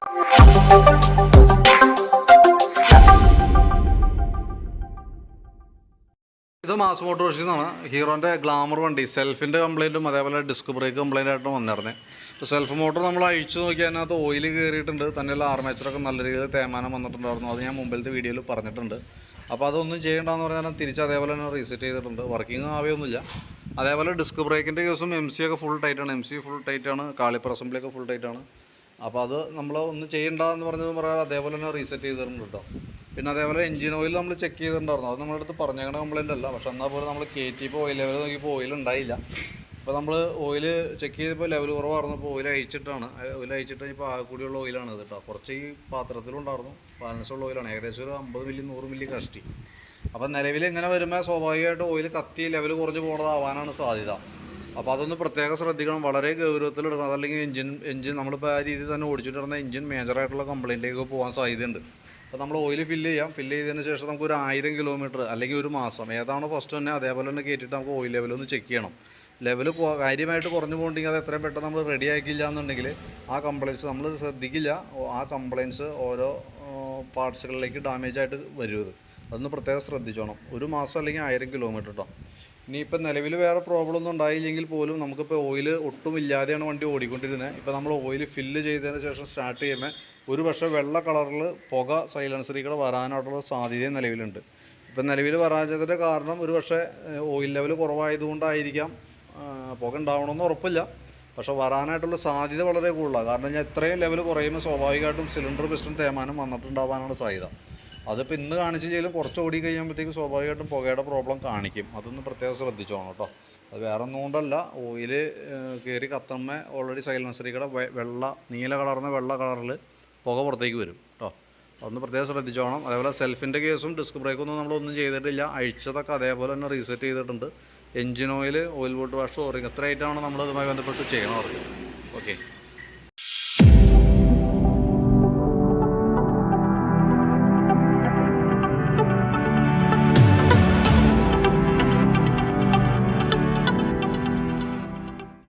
ഇത് മാസ് മോട്ടോഴ്സിൽ നിന്നാണ്. ഹീറോൻ്റെ ഗ്ലാമർ വണ്ടി സെൽഫിൻ്റെ കംപ്ലയിൻറ്റും അതേപോലെ ഡിസ്ക് ബ്രേക്ക് കംപ്ലയിൻ്റ് ആയിട്ട് വന്നിരുന്നത്. ഇപ്പോൾ സെൽഫ് മോട്ടർ നമ്മൾ അഴിച്ചു നോക്കിയാൽ അതിനകത്ത് ഓയിൽ കയറിയിട്ടുണ്ട്, തന്നെയുള്ള ആർമേച്ചറൊക്കെ നല്ല രീതിയിൽ തേയ്മാനം വന്നിട്ടുണ്ടായിരുന്നു. അത് ഞാൻ മുമ്പിലത്തെ വീഡിയോയിൽ പറഞ്ഞിട്ടുണ്ട്. അപ്പോൾ അതൊന്നും ചെയ്യേണ്ടെന്ന് പറഞ്ഞാൽ തിരിച്ച് അതേപോലെ തന്നെ റീസെറ്റ് ചെയ്തിട്ടുണ്ട്. വർക്കിംഗ് ആവുകയൊന്നുമില്ല. അതേപോലെ ഡിസ്ക് ബ്രേക്കിൻ്റെ കേസും എം സി ഒക്കെ ഫുൾ ടൈറ്റാണ്. എം സി ഫുൾ ടൈറ്റാണ്, കാളിപ്പർ അസംബ്ലിയൊക്കെ ഫുൾ ടൈറ്റാണ്. അപ്പോൾ അത് നമ്മൾ ഒന്നും ചെയ്യേണ്ടെന്ന് പറഞ്ഞത് പറയാൻ അതേപോലെ തന്നെ റീസെറ്റ് ചെയ്തിട്ടുണ്ട് കേട്ടോ. പിന്നെ അതേപോലെ എഞ്ചിൻ ഓയിൽ നമ്മൾ ചെക്ക് ചെയ്തിട്ടുണ്ടായിരുന്നു. അത് നമ്മുടെ അടുത്ത് പറഞ്ഞേക്കണ കംപ്ലയിൻ്റ് അല്ല. പക്ഷെ എന്നാൽ പോലും നമ്മൾ കയറ്റിയപ്പോൾ ഓയിൽ ലെവൽ നോക്കിയപ്പോൾ ഓയിൽ ഉണ്ടായില്ല. അപ്പോൾ നമ്മൾ ഓയിൽ ചെക്ക് ചെയ്തപ്പോൾ ലെവൽ കുറവായിരുന്നപ്പോൾ ഓയിൽ അയച്ചിട്ടാണ്. ഓയിൽ അയച്ചിട്ട് ഇപ്പോൾ ആകെ കൂടിയുള്ള ഓയിലാണ് ഇത് കേട്ടോ. കുറച്ച് ഈ പാത്രത്തിലുണ്ടായിരുന്നു, ബാലൻസുള്ള ഓയിലാണ്. ഏകദേശം ഒരു 50 മില്ലി 100 മില്ലി കഷ്ടി. അപ്പോൾ നിലവിൽ ഇങ്ങനെ വരുമ്പോൾ സ്വാഭാവികമായിട്ട് ഓയിൽ കത്തി ലെവൽ കുറഞ്ഞ് പോകുന്നതാവാനാണ് സാധ്യത. അപ്പോൾ അതൊന്ന് പ്രത്യേകം ശ്രദ്ധിക്കണം, വളരെ ഗൗരവത്തിലെടുക്കണം. അതല്ലെങ്കിൽ എഞ്ചിൻ നമ്മളിപ്പോൾ ആ രീതിയിൽ തന്നെ ഓടിച്ചിട്ടിരുന്ന എഞ്ചിൻ മേജറായിട്ടുള്ള കംപ്ലയിൻറ്റിലേക്ക് പോകാൻ സാധ്യതയുണ്ട്. അപ്പോൾ നമ്മൾ ഓയിൽ ഫില്ല് ചെയ്തതിന് ശേഷം നമുക്ക് ഒരു 1000 കിലോമീറ്റർ അല്ലെങ്കിൽ ഒരു മാസം ഏതാണോ ഫസ്റ്റ് തന്നെ അതേപോലെ തന്നെ കയറ്റിയിട്ട് നമുക്ക് ഓയിൽ ലെവൽ ഒന്ന് ചെക്ക് ചെയ്യണം. ലെവൽ കാര്യമായിട്ട് കുറഞ്ഞു പോകണമെങ്കിൽ അത് എത്രയും പെട്ടെന്ന് നമ്മൾ റെഡി ആക്കിയില്ല എന്നുണ്ടെങ്കിൽ ആ കംപ്ലയിൻസ് നമ്മൾ ശ്രദ്ധിക്കില്ല. ആ കംപ്ലയിൻസ് ഓരോ പാർട്സുകളിലേക്ക് ഡാമേജ് ആയിട്ട് വരും. അതൊന്ന് പ്രത്യേകം ശ്രദ്ധിച്ചോണം. ഒരു മാസം അല്ലെങ്കിൽ 1000 കിലോമീറ്റർ കേട്ടോ. ഇനിയിപ്പോൾ നിലവിൽ വേറെ പ്രോബ്ലം ഒന്നും ഉണ്ടായില്ലെങ്കിൽ പോലും നമുക്കിപ്പോൾ ഓയിൽ ഒട്ടും ഇല്ലാതെയാണ് വണ്ടി ഓടിക്കൊണ്ടിരുന്നത്. ഇപ്പോൾ നമ്മൾ ഓയിൽ ഫില്ല് ചെയ്തതിന് ശേഷം സ്റ്റാർട്ട് ചെയ്യുമ്പോൾ ഒരു പക്ഷേ വെള്ള കളറിൽ പുക സൈലൻസറിൽ കൂടെ വരാനായിട്ടുള്ള സാധ്യതയും നിലവിലുണ്ട്. ഇപ്പം നിലവിൽ വരാഞ്ഞതിൻ്റെ കാരണം ഒരു പക്ഷേ ഓയിൽ ലെവൽ കുറവായതുകൊണ്ടായിരിക്കാം. പുക ഉണ്ടാവണമെന്ന് ഉറപ്പില്ല, പക്ഷേ വരാനായിട്ടുള്ള സാധ്യത വളരെ കൂടുതലാണ്. കാരണം ഞാൻ ഇത്രയും ലെവൽ കുറയുമ്പോൾ സ്വാഭാവികമായിട്ടും സിലിണ്ടർ പിസ്റ്റൺ തേയ്മാനം വന്നിട്ടുണ്ടാവാനാണ് സാധ്യത. അതിപ്പോൾ ഇന്ന് കാണിച്ചെങ്കിലും കുറച്ച് ഓടി കഴിയുമ്പോഴത്തേക്കും സ്വാഭാവികമായിട്ടും പുകയുടെ പ്രോബ്ലം കാണിക്കും. അതൊന്ന് പ്രത്യേകം ശ്രദ്ധിച്ചോണം കേട്ടോ. അത് വേറെ ഒന്നും കൊണ്ടല്ല, ഓയിൽ കയറി കത്തുമ്പോൾ ഓൾറെഡി സൈലൻസറിൽ കൂടെ നീല കളർന്ന വെള്ള കളറിൽ പുക പുറത്തേക്ക് വരും കേട്ടോ. അതൊന്ന് പ്രത്യേകം ശ്രദ്ധിച്ചോണം. അതേപോലെ സെൽഫിൻ്റെ കേസും ഡിസ്ക് ബ്രേക്കൊന്നും നമ്മളൊന്നും ചെയ്തിട്ടില്ല. അഴിച്ചതൊക്കെ അതേപോലെ തന്നെ റീസെറ്റ് ചെയ്തിട്ടുണ്ട്. Engine oil boat wash O-ring എത്ര ആയിട്ടാണ് നമ്മൾ ഇതുമായി ബന്ധപ്പെട്ട് ചെയ്യണം അവർക്ക്. ഓക്കെ.